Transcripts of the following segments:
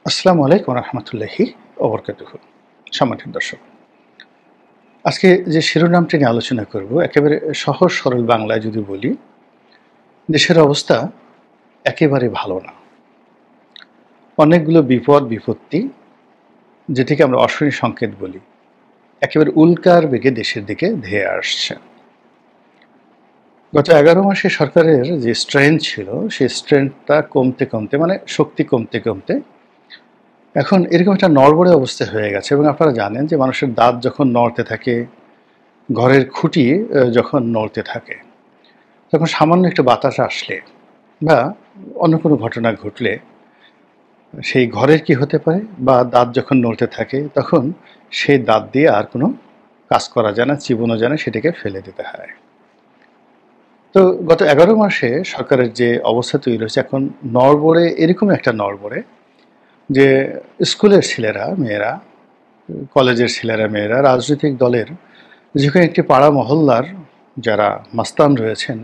আসসালামু আলাইকুম রহমতুল্লাহি ওবরকাতুহু। সম্মানিত দর্শক, আজকে যে শিরোনামটি নিয়ে আলোচনা করব একেবারে সহজ সরল বাংলায় যদি বলি, দেশের অবস্থা একেবারে ভালো না। অনেকগুলো বিপদ বিপত্তি, যেটিকে আমরা অশনি সংকেত বলি, একেবারে উল্কার বেগে দেশের দিকে ধেয়ে আসছে। গত 11 মাসে সরকারের যে স্ট্রেংথ ছিল, সেই স্ট্রেংথটা কমতে কমতে মানে শক্তি কমতে কমতে এখন এরকম একটা নড়বড়ে অবস্থা হয়ে গেছে। এবং আপনারা জানেন যে মানুষের দাঁত যখন নড়তে থাকে, ঘরের খুঁটি যখন নড়তে থাকে, তখন সামান্য একটু বাতাস আসলে বা অন্য কোনো ঘটনা ঘটলে সেই ঘরের কি হতে পারে, বা দাঁত যখন নড়তে থাকে তখন সেই দাঁত দিয়ে আর কোনো কাজ করা যায় না, চিবোনো যায় না, সেটাকে ফেলে দিতে হয়। তো গত 11 মাসে সরকারের যে অবস্থা তৈরি হয়েছে, এখন নড়বড়ে, এরকম একটা নড়বড়ে যে স্কুলের ছেলেরা মেয়েরা, কলেজের ছেলেরা মেয়েরা, রাজনৈতিক দলের যে কোনো একটি পাড়া মহল্লার যারা মাস্তান রয়েছেন,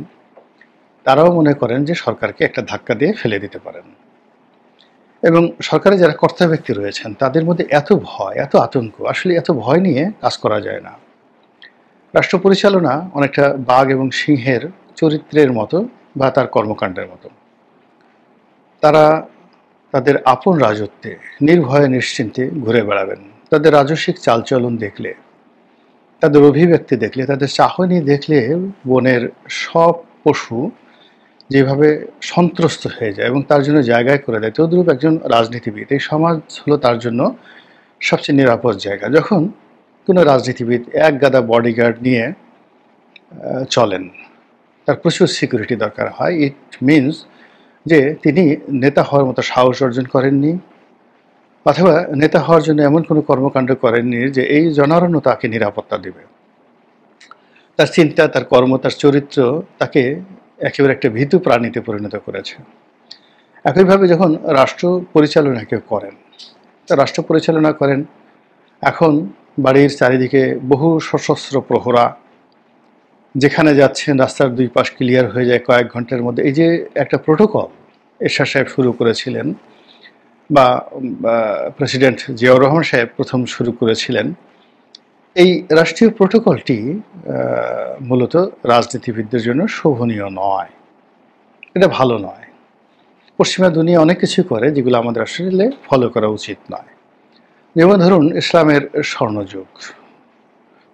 তারাও মনে করেন যে সরকারকে একটা ধাক্কা দিয়ে ফেলে দিতে পারেন। এবং সরকারে যারা কর্তা ব্যক্তি রয়েছেন তাদের মধ্যে এত ভয়, এত আতঙ্ক, আসলে এত ভয় নিয়ে কাজ করা যায় না। রাষ্ট্র পরিচালনা অনেকটা বাঘ এবং সিংহের চরিত্রের মতো বা তার কর্মকাণ্ডের মতো। তারা তাদের আপন রাজত্বে নির্ভয়ে নিশ্চিন্তে ঘুরে বেড়াবেন। তাদের রাজস্বিক চালচলন দেখলে, তাদের অভিব্যক্তি দেখলে, তাদের চাহনি দেখলে বনের সব পশু যেভাবে সন্ত্রস্ত হয়ে যায় এবং তার জন্য জায়গায় করে দেয়, তদ্রূপ একজন রাজনীতিবিদ, এই সমাজ হলো তার জন্য সবচেয়ে নিরাপদ জায়গা। যখন কোনো রাজনীতিবিদ এক গাদা বডিগার্ড নিয়ে চলেন, তার প্রচুর সিকিউরিটি দরকার হয়, ইট মিনস যে তিনি নেতা হওয়ার মতো সাহস অর্জন করেননি, অথবা নেতা হওয়ার জন্য এমন কোনো কর্মকাণ্ড করেননি যে এই জনারণ্য তাকে নিরাপত্তা দেবে। তার চিন্তা, তার কর্ম, তার চরিত্র তাকে একেবারে একটা ভীতু প্রাণীতে পরিণত করেছে। একইভাবে যখন রাষ্ট্র পরিচালনা কেউ করেন, তা রাষ্ট্র পরিচালনা করেন, এখন বাড়ির চারিদিকে বহু সশস্ত্র প্রহরা, যেখানে যাচ্ছেন রাস্তার দুই পাশ ক্লিয়ার হয়ে যায় কয়েক ঘন্টার মধ্যে। এই যে একটা প্রোটোকল এরশাদ সাহেব শুরু করেছিলেন, বা প্রেসিডেন্ট জিয়াউর রহমান সাহেব প্রথম শুরু করেছিলেন, এই রাষ্ট্রীয় প্রোটোকলটি মূলত রাজনীতিবিদদের জন্য শোভনীয় নয়, এটা ভালো নয়। পশ্চিমা দুনিয়া অনেক কিছু করে যেগুলো আমাদের আসলে ফলো করা উচিত নয়। যেমন ধরুন ইসলামের স্বর্ণযুগ,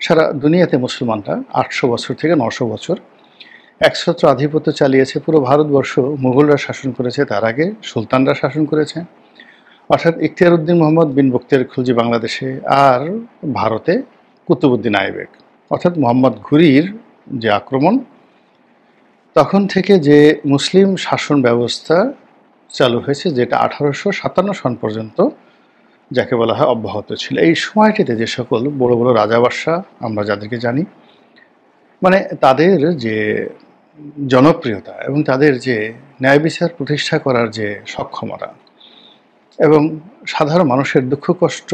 সারা দুনিয়াতে মুসলমানরা 800 বছর থেকে 900 বছর একছত্র আধিপত্য চালিয়েছে। পুরো ভারতবর্ষ মুঘলরা শাসন করেছে, তার আগে সুলতানরা শাসন করেছে, অর্থাৎ ইখতিয়ার উদ্দিন মোহাম্মদ বিন বখতিয়ার খুলজি বাংলাদেশে, আর ভারতে কুতুবউদ্দিন আইবেক, অর্থাৎ মোহাম্মদ ঘুরির যে আক্রমণ, তখন থেকে যে মুসলিম শাসন ব্যবস্থা চালু হয়েছে, যেটা 1857 সন পর্যন্ত যাকে বলা হয় অব্যাহত ছিল। এই সময়টিতে যে সকল বড় বড় রাজাবাদশাহ আমরা যাদেরকে জানি, মানে তাদের যে জনপ্রিয়তা এবং তাদের যে ন্যায় বিচার প্রতিষ্ঠা করার যে সক্ষমতা এবং সাধারণ মানুষের দুঃখ কষ্ট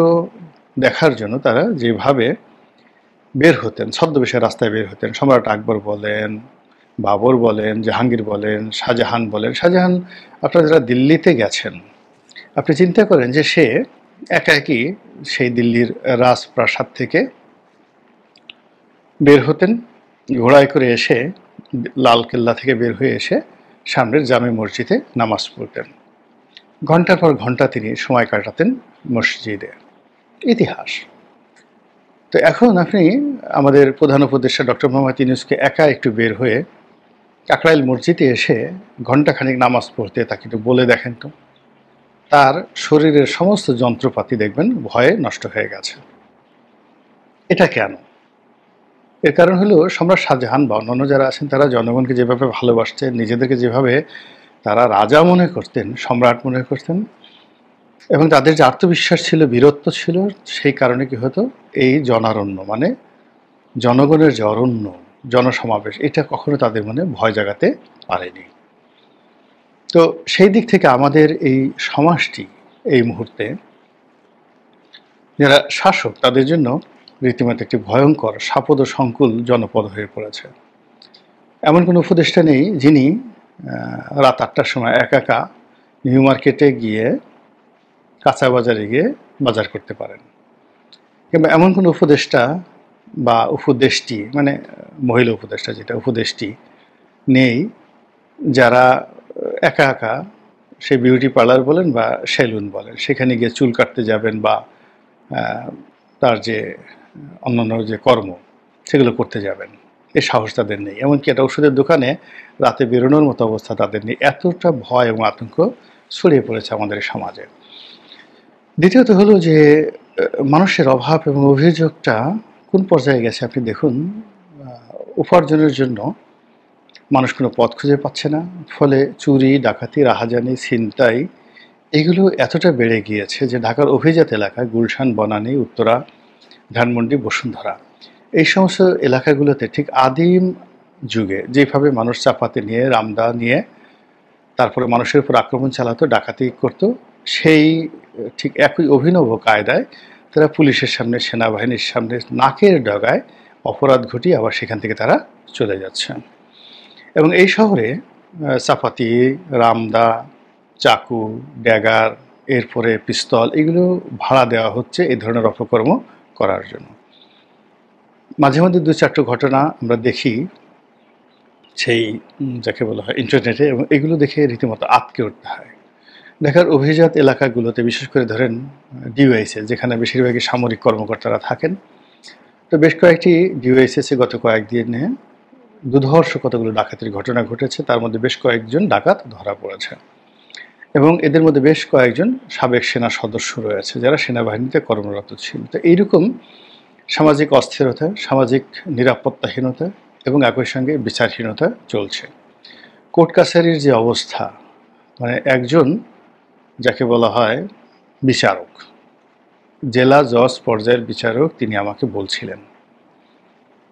দেখার জন্য তারা যেভাবে বের হতেন, ছদ্মবেশে রাস্তায় বের হতেন, সম্রাট আকবর বলেন, বাবর বলেন, জাহাঙ্গীর বলেন, শাহজাহান বলেন। শাহজাহান, আপনারা যারা দিল্লিতে গেছেন, আপনি চিন্তা করেন যে সে একা একই সেই দিল্লির রাজপ্রাসাদ থেকে বের হতেন, ঘোড়ায় করে এসে লালকেল্লা থেকে বের হয়ে এসে সামনের জামে মসজিদে নামাজ পড়তেন। ঘন্টার পর ঘন্টা তিনি সময় কাটাতেন মসজিদে। ইতিহাস। তো এখন আপনি আমাদের প্রধান উপদেষ্টা ডক্টর মোহাম্মদ ইউনূসকে একা একটু বের হয়ে কাকরাইল মসজিদে এসে ঘণ্টাখানিক নামাজ পড়তে তাকে একটু বলে দেখেন তো, তার শরীরের সমস্ত যন্ত্রপাতি দেখবেন ভয়ে নষ্ট হয়ে গেছে। এটা কেন? এর কারণ হলো সম্রাট শাহজাহান বা অন্যান্য যারা আছেন তারা জনগণকে যেভাবে ভালোবাসতেন, নিজেদেরকে যেভাবে তারা রাজা মনে করতেন, সম্রাট মনে করতেন, এবং তাদের যে আত্মবিশ্বাস ছিল, বীরত্ব ছিল, সেই কারণে কি হতো, এই জনারণ্য মানে জনগণের যে অরণ্য, জনসমাবেশ, এটা কখনো তাদের মনে ভয় জাগাতে পারেনি। তো সেই দিক থেকে আমাদের এই সমাজটি এই মুহূর্তে যারা শাসক তাদের জন্য রীতিমতো একটি ভয়ঙ্কর সাপদ সংকুল জনপদ হয়ে পড়েছে। এমন কোনো উপদেষ্টা নেই যিনি রাত 8টার সময় একা একা নিউ মার্কেটে গিয়ে কাঁচা বাজারে গিয়ে বাজার করতে পারেন। কিংবা এমন কোনো উপদেষ্টা বা উপদেষ্টি, মানে মহিলা উপদেষ্টা যেটা উপদেষ্টি নেই, যারা একা একা সে বিউটি পার্লার বলেন বা সেলুন বলেন সেখানে গিয়ে চুল কাটতে যাবেন বা তার যে অন্যান্য যে কর্ম সেগুলো করতে যাবেন, এই সাহস তাদের নেই। এমনকি একটা ওষুধের দোকানে রাতে বেরোনোর মতো অবস্থা তাদের নেই। এতটা ভয় এবং আতঙ্ক ছড়িয়ে পড়েছে আমাদের সমাজে। দ্বিতীয়ত হলো যে মানুষের অভাব এবং অভিযোগটা কোন পর্যায়ে গেছে আপনি দেখুন। উপার্জনের জন্য মানুষ কোনো পথ খুঁজে পাচ্ছে না, ফলে চুরি, ডাকাতি, রাহাজানি, ছিনতাই এগুলো এতটা বেড়ে গিয়েছে যে ঢাকার অভিজাত এলাকা গুলশান, বনানী, উত্তরা, ধানমন্ডি, বসুন্ধরা এই সমস্ত এলাকাগুলোতে ঠিক আদিম যুগে যেভাবে মানুষ চাপাতি নিয়ে, রামদা নিয়ে তারপরে মানুষের উপর আক্রমণ চালাতো, ডাকাতি করতো, সেই ঠিক একই অভিনব কায়দায় তারা পুলিশের সামনে, সেনাবাহিনীর সামনে নাকের ডগায় অপরাধ ঘটিয়ে আবার সেখান থেকে তারা চলে যাচ্ছে। এবং এই শহরে চাপাতি, রামদা, চাকু, ড্যাগার, এরপরে পিস্তল এগুলো ভাড়া দেওয়া হচ্ছে এই ধরনের অপকর্ম করার জন্য। মাঝে মধ্যে ২-৪টা ঘটনা আমরা দেখি সেই যাকে বলা হয় ইন্টারনেটে, এবং এগুলো দেখে রীতিমতো আঁতকে উঠতে হয়। ঢাকার অভিজাত এলাকাগুলোতে বিশেষ করে ধরেন ডিওয়াইসএস, যেখানে বেশিরভাগই সামরিক কর্মকর্তারা থাকেন, তো বেশ কয়েকটি ডিওয়াইসএসে গত কয়েকদিনে দুর্ধর্ষ কতগুলো ডাকাতির ঘটনা ঘটেছে। তার মধ্যে বেশ কয়েকজন ডাকাত ধরা পড়েছে এবং এদের মধ্যে বেশ কয়েকজন সাবেক সেনা সদস্য রয়েছে যারা সেনাবাহিনীতে কর্মরত ছিল। তো এইরকম সামাজিক অস্থিরতা, সামাজিক নিরাপত্তাহীনতা এবং একই সঙ্গে বিচারহীনতা চলছে। কোর্ট কাছারির যে অবস্থা, মানে একজন যাকে বলা হয় বিচারক, জেলা জজ পর্যায়ের বিচারক, তিনি আমাকে বলছিলেন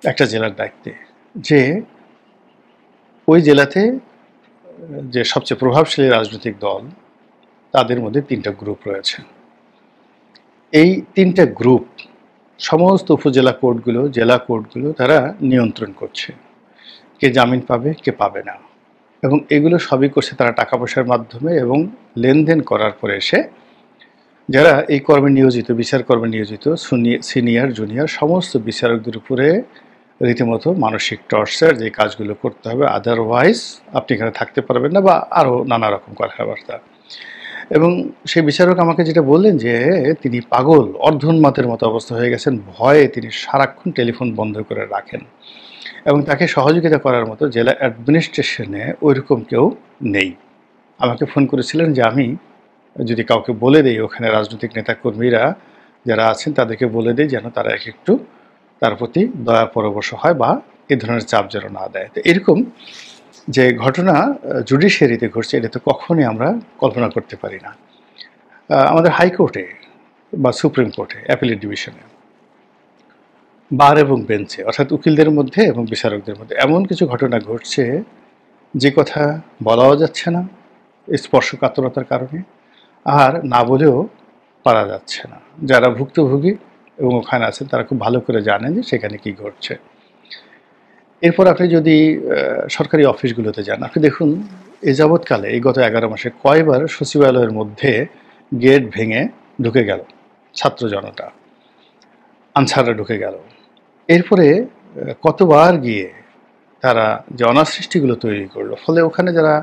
একটা জেলার দায়িত্বে যে ওই জেলাতে যে সবচেয়ে প্রভাবশালী রাজনৈতিক দল তাদের মধ্যে ৩টা গ্রুপ রয়েছে। এই ৩টা গ্রুপ সমস্ত উপজেলা কোর্টগুলো, জেলা কোর্টগুলো তারা নিয়ন্ত্রণ করছে, কে জামিন পাবে, কে পাবে না। এবং এগুলো সবই করছে তারা টাকা পয়সার মাধ্যমে এবং লেনদেন করার পরে এসে যারা এই কর্মে নিয়োজিত, বিচার কর্মে নিয়োজিত সিনিয়র জুনিয়র সমস্ত বিচারকদের উপরে রীতিমতো মানসিক টর্চার, যে কাজগুলো করতে হবে, আদারওয়াইজ আপনি এখানে থাকতে পারবেন না, বা আরও নানা রকম কথাবার্তা। এবং সেই বিচারক আমাকে যেটা বললেন যে তিনি পাগল, অর্ধোন্মাদের মতো অবস্থা হয়ে গেছেন, ভয়ে তিনি সারাক্ষণ টেলিফোন বন্ধ করে রাখেন এবং তাকে সহযোগিতা করার মতো জেলা অ্যাডমিনিস্ট্রেশনে ওইরকম কেউ নেই। আমাকে ফোন করেছিলেন যে আমি যদি কাউকে বলে দেই, ওখানে রাজনৈতিক নেতাকর্মীরা যারা আছেন তাদেরকে বলে দেই যেন তারা একটু তার প্রতি দয়া পরবশ হয় বা এ ধরনের চাপ যেন না দেয়। তো এরকম যে ঘটনা জুডিশিয়ারিতে ঘটছে, এটা তো কখনোই আমরা কল্পনা করতে পারি না। আমাদের হাইকোর্টে বা সুপ্রিম কোর্টে, অ্যাপিলেট ডিভিশনে, বার এবং বেঞ্চে, অর্থাৎ উকিলদের মধ্যে এবং বিচারকদের মধ্যে এমন কিছু ঘটনা ঘটছে যে কথা বলাও যাচ্ছে না স্পর্শকাতরতার কারণে, আর না বলেও পারা যাচ্ছে না। যারা ভুক্তভোগী এবং ওখানে আছেন তারা খুব ভালো করে জানেন যে সেখানে কি ঘটছে। এরপর আপনি যদি সরকারি অফিসগুলোতে যান, আপনি দেখুন এ যাবৎকালে এই গত 11 মাসে কয়বার সচিবালয়ের মধ্যে গেট ভেঙে ঢুকে গেল ছাত্র জনতা, আনসাররা ঢুকে গেল। এরপরে কতবার গিয়ে তারা যে অনাসৃষ্টিগুলো তৈরি করলো, ফলে ওখানে যারা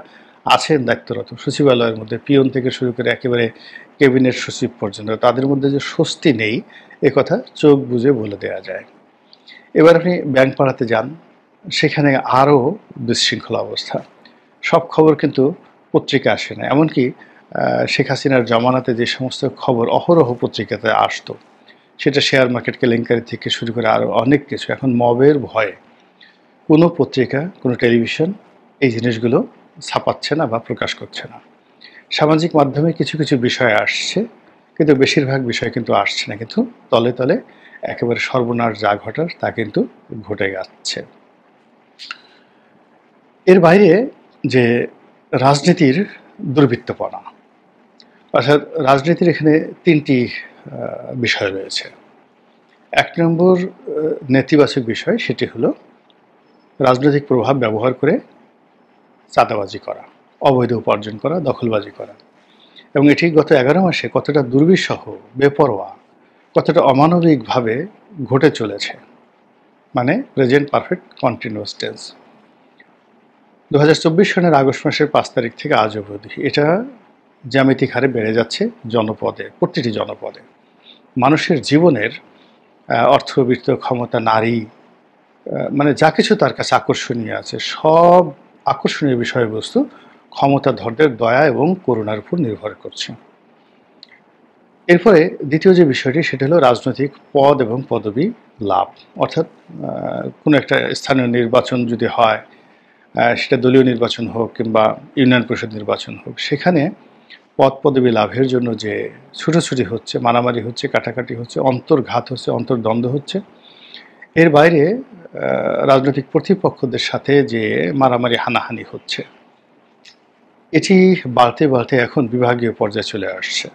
আছেন দায়িত্বরত সচিবালয়ের মধ্যে, পিয়ন থেকে শুরু করে একেবারে ক্যাবিনেট সচিব পর্যন্ত, তাদের মধ্যে যে স্বস্তি নেই এ কথা চোখ বুজে বলে দেওয়া যায়। এবার আপনি ব্যাংক পাড়াতে যান, সেখানে আরও বিশৃঙ্খলা অবস্থা। সব খবর কিন্তু পত্রিকা আসে না। এমনকি শেখ হাসিনার জমানাতে যে সমস্ত খবর অহরহ পত্রিকাতে আসতো, সেটা শেয়ার মার্কেট কেলেঙ্কারি থেকে শুরু করে আরও অনেক কিছু, এখন মবের ভয়ে কোনো পত্রিকা, কোনো টেলিভিশন এই জিনিসগুলো ছাপাচ্ছে না বা প্রকাশ করছে না। সামাজিক মাধ্যমে কিছু কিছু বিষয় আসছে, কিন্তু বেশিরভাগ বিষয় কিন্তু আসছে না, কিন্তু তলে তলে একেবারে সর্বনাশ যা ঘটার তা কিন্তু ঘটে যাচ্ছে। এর বাইরে যে রাজনীতির দুর্বৃত্তপনা, অর্থাৎ রাজনীতির এখানে 3টি বিষয় রয়েছে। 1 নম্বর নেতিবাচক বিষয়, সেটি হলো রাজনৈতিক প্রভাব ব্যবহার করে চাঁদাবাজি করা, অবৈধ উপার্জন করা, দখলবাজি করা। এবং এটি গত 11 মাসে কতটা দুর্বিষহ, বেপরোয়া, কতটা অমানবিকভাবে ঘটে চলেছে, মানে প্রেজেন্ট পারফেক্ট কন্টিনিউয়াস টেন্স। 2024 সনের আগস্ট মাসের 5 তারিখ থেকে আজ অবধি এটা জ্যামিতিক হারে বেড়ে যাচ্ছে জনপদে, প্রতিটি জনপদে। মানুষের জীবনের অর্থবিত্ত, ক্ষমতা, নারী, মানে যা কিছু তার কাছে আকর্ষণীয় আছে, সব আকর্ষণীয় বিষয়বস্তু ক্ষমতাধরদের দয়া এবং করুণার উপর নির্ভর করছে। এরপরে দ্বিতীয় যে বিষয়টি, সেটা হলো রাজনৈতিক পদ এবং পদবি লাভ। অর্থাৎ কোনো একটা স্থানীয় নির্বাচন যদি হয়, সেটা দলীয় নির্বাচন হোক কিংবা ইউনিয়ন পরিষদ নির্বাচন হোক, সেখানে পদ পদবি লাভের জন্য যে ছুটোছুটি হচ্ছে, মারামারি হচ্ছে, কাটাকাটি হচ্ছে, অন্তর্ঘাত হচ্ছে, অন্তর্দ্বন্দ্ব হচ্ছে, এর বাইরে রাজনৈতিক প্রতিপক্ষদের সাথে যে মারামারি হানাহানি হচ্ছে, এটি বাড়তে বাড়তে এখন বিভাগীয় পর্যায়ে চলে আসছে।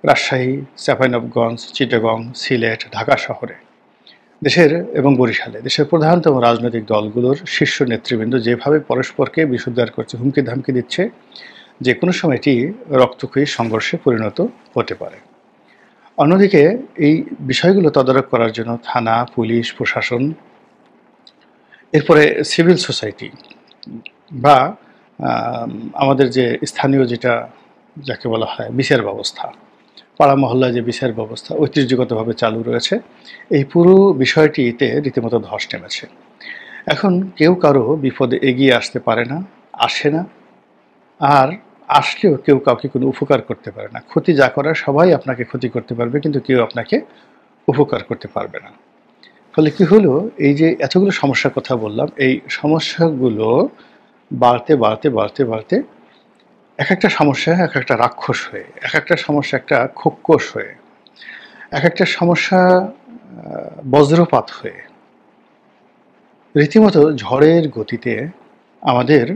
রাজশাহী, চাঁপাইনবাবগঞ্জ, চিটাগং, সিলেট, ঢাকা শহরে দেশের এবং বরিশালে দেশের প্রধানতম রাজনৈতিক দলগুলোর শীর্ষ নেতৃবৃন্দ যেভাবে পরস্পরকে বিষোদ্গার করছে, হুমকি ধামকি দিচ্ছে, যে কোনো সময় এটি রক্তক্ষয়ী সংঘর্ষে পরিণত হতে পারে। অন্যদিকে এই বিষয়গুলো তদারক করার জন্য থানা, পুলিশ, প্রশাসন, এরপরে সিভিল সোসাইটি বা আমাদের যে স্থানীয় যেটা যাকে বলা হয় বিচার ব্যবস্থা, পাড়া মহল্লায় যে বিচার ব্যবস্থা ঐতিহ্যগতভাবে চালু রয়েছে, এই পুরো বিষয়টিতে রীতিমতো ধস নেমেছে। এখন কেউ কারো বিপদে এগিয়ে আসতে পারে না, আসে না, আর আসলেও কেউ কাউকে কোনো উপকার করতে পারে না। ক্ষতি যা করার সবাই আপনাকে ক্ষতি করতে পারবে, কিন্তু কেউ আপনাকে উপকার করতে পারবে না। ফলে কি হলো, এই যে এতগুলো সমস্যার কথা বললাম, এই সমস্যাগুলো বাড়তে বাড়তে বাড়তে বাড়তে এক একটা সমস্যা এক একটা রাক্ষস হয়ে, এক একটা সমস্যা একটা খোক্কস হয়ে, এক একটা সমস্যা বজ্রপাত হয়ে, রীতিমতো ঝড়ের গতিতে আমাদের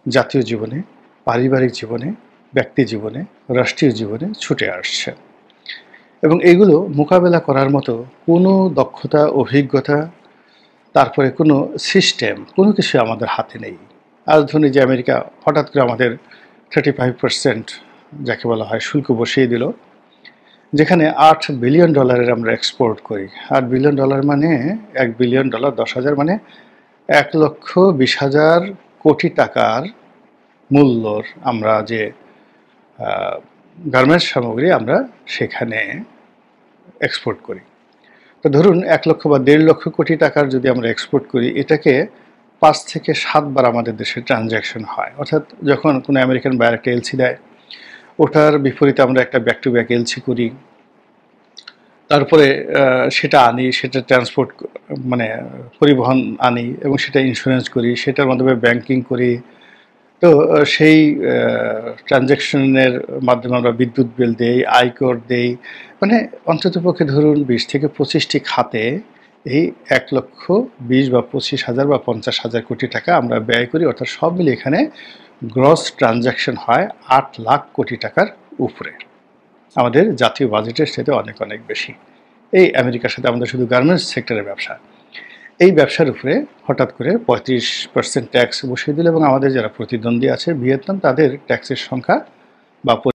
জাতীয় জীবনে, পারিবারিক জীবনে, ব্যক্তি জীবনে, রাষ্ট্রীয় জীবনে ছুটে আসছে। এবং এগুলো মোকাবেলা করার মতো কোনো দক্ষতা, অভিজ্ঞতা, তারপরে কোনো সিস্টেম, কোনো কিছু আমাদের হাতে নেই। আজ ধরুন যে আমেরিকা হঠাৎ করে আমাদের 35% যাকে বলা হয় শুল্ক বসিয়ে দিল, যেখানে $8 বিলিয়ন আমরা এক্সপোর্ট করি। $8 বিলিয়ন মানে $1 বিলিয়ন, 10,000 মানে 1,20,000 কোটি টাকার মূল্যর আমরা যে গার্মেন্টস সামগ্রী আমরা সেখানে এক্সপোর্ট করি। তো ধরুন 1 লক্ষ বা 1.5 লক্ষ কোটি টাকার যদি আমরা এক্সপোর্ট করি, এটাকে 5 থেকে 7 বার আমাদের দেশে ট্রানজ্যাকশন হয়। অর্থাৎ যখন কোনো আমেরিকান বায়ার একটা এলসি দেয়, ওটার বিপরীতে আমরা একটা ব্যাক টু ব্যাক এলসি করি, তারপরে সেটা আনি, সেটা ট্রান্সপোর্ট মানে পরিবহন আনি এবং সেটা ইন্স্যুরেন্স করি, সেটার মাধ্যমে ব্যাংকিং করি। তো সেই ট্রানজ্যাকশনের মাধ্যমে আমরা বিদ্যুৎ বিল দেই, আয়কর দেই, মানে অন্ততপক্ষে ধরুন 20 থেকে 25টি খাতে এই 1,20,000 বা 25,000 বা 50,000 কোটি টাকা আমরা ব্যয় করি। অর্থাৎ সব মিলে এখানে গ্রস ট্রানজ্যাকশন হয় 8 লাখ কোটি টাকার উপরে, আমাদের জাতীয় বাজেটের সাথে অনেক অনেক বেশি। এই আমেরিকার সাথে আমাদের শুধু গার্মেন্টস সেক্টরের ব্যবসা, এই ব্যবসার উপরে হঠাৎ করে 35% ট্যাক্স বসিয়ে দিল এবং আমাদের যারা প্রতিদ্বন্দ্বী আছে ভিয়েতনাম, তাদের ট্যাক্সের সংখ্যা বা